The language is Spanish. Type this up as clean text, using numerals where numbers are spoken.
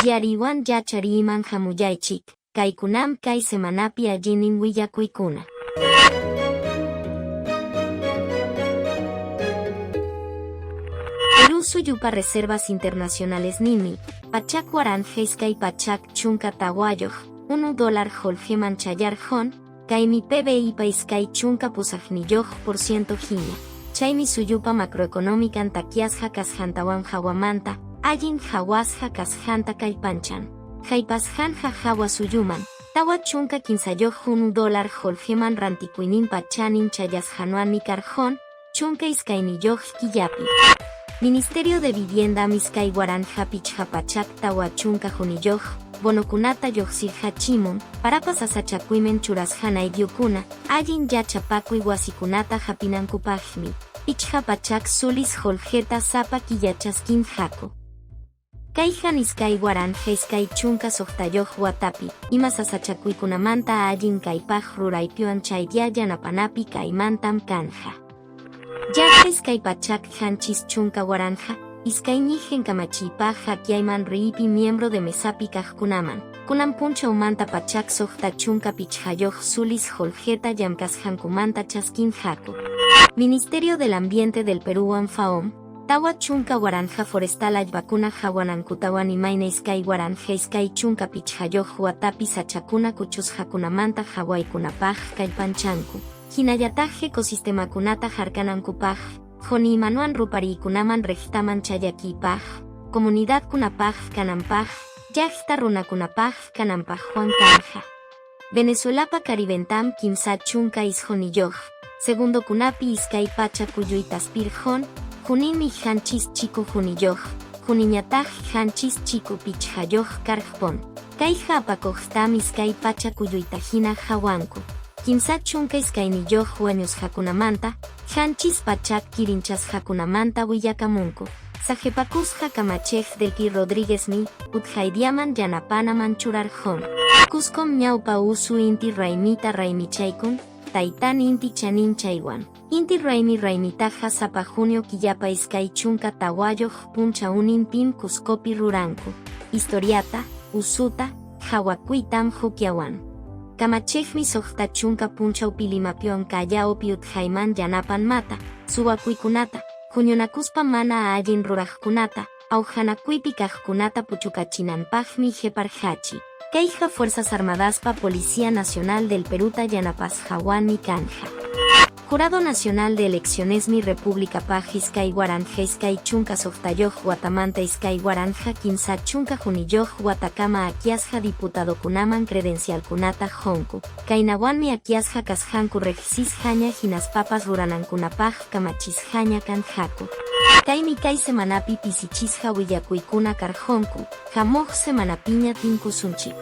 Yariwan yachariman hamuyaychik, kaykunam kay semanapi allinin willakuykuna. Perú suyupa reservas internacionales nimi, pachak waranjes kay pachak chunka tawayoh, $1 holgeman chayarjon, kaymi PBI país kay chunka pusajniyoh % hiña. Chaymi suyupa macroeconómican takiasja kasjantawan hawamanta, allin hawasja kasjanta kay panchan. Haypashanja hawa suyuman, tawa chunka kinsayoh $1 holgeman rantikuinin pachanin chayasjanuan karjon, chunka iskayniyoh killapi. Ministerio de Vivienda miskay waranja pichhapachak tawa chunka juniyoh, bonokunata yohsirja chimun, parapas asachakuimen churasjana idiokuna, allin yachapakuy wasikunata hapinankupajmi, pichhapachak sulis holjeta sapa kiyachaskin jako. Kayjan iskay waranja iskay chunka sohtayoh watapi, imas asachakuykunamanta allin kaypaj ruraypiwan chaydia yanapanapi kaymantam kanja. Yaja iskay pachak hanchis chunka waranja, iskaynijen kamachipaj hakyayman riipi miembro de mesapi kajkunaman, kunan puncha umanta pachak sohta chunka pichhayoh sulis holjeta yamkasjankumanta chaskin jako. Ministerio del Ambiente del Perú ANFAOM, tawa chunka waranja forestal ayvakuna hawanankutawan imayna iskay waranja iskay chunka pichhayoh watapi sachakuna kuchusjakunamanta hawaykunapaj kaypanchanku. Hinayataj ecosistemakunata harkanankupaj, joni manuan ruparikunaman rejtaman chayakipaj, comunidad kunapaj kanampaj, yajta runakunapaj kanampaj Juan Kanja. Venezuelapa Caribentam kimsa chunka isjoniyoh, segundo kunapi iskay pacha kuyuitaspirjon, junimi hanchis chico juniyoh, juniñataj hanchis chico pichhayoh karjpon, kayja apakojtam iskay pacha kuyuitajina hawanku. Kimsa chunka iskayniyoh hueños hakunamanta, hanchis pachak kirinchas hakunamanta willakamunku, sajepakusja kamachej delki Rodríguez mi, utjaidiaman yanapanaman churarjon. Kuskom ñaupa usu inti raimita raimichaykun, taitan inti chanin chaywan. Inti raimitaja sapa junio killapa iskay chunka tawayoh puncha uninpim kuskopi ruranku. Historiata, usuta, hawakuitam hukyawan. Kamachejmi sohta chunka puncha upilimapion kaya opiut jaiman yanapan mata, suwakuikunata, junionakuspa mana allin rurajkunata, aujanakuipi kajkunata puchukachinanpajmi jeparjachi. Kayja Fuerzas Armadaspa Policía Nacional del Peruta yanapasjawanmi kanja. Jurado Nacional de Elecciones mi República Paj iskay waranja iskay chunka sohtayoh watamanta iskay waranja kimsa chunka juniyoh watakama akiasja diputadokunaman credencialkunata jonku, kaynawanmi akiasja kasjanku rejsisjaña hinaspapas ruranankunapaj kamachisjaña kanjaku. Kaymi kay semanapi pisichisja willakuykuna karjonku, jamoj semanapiña tinkusunchik.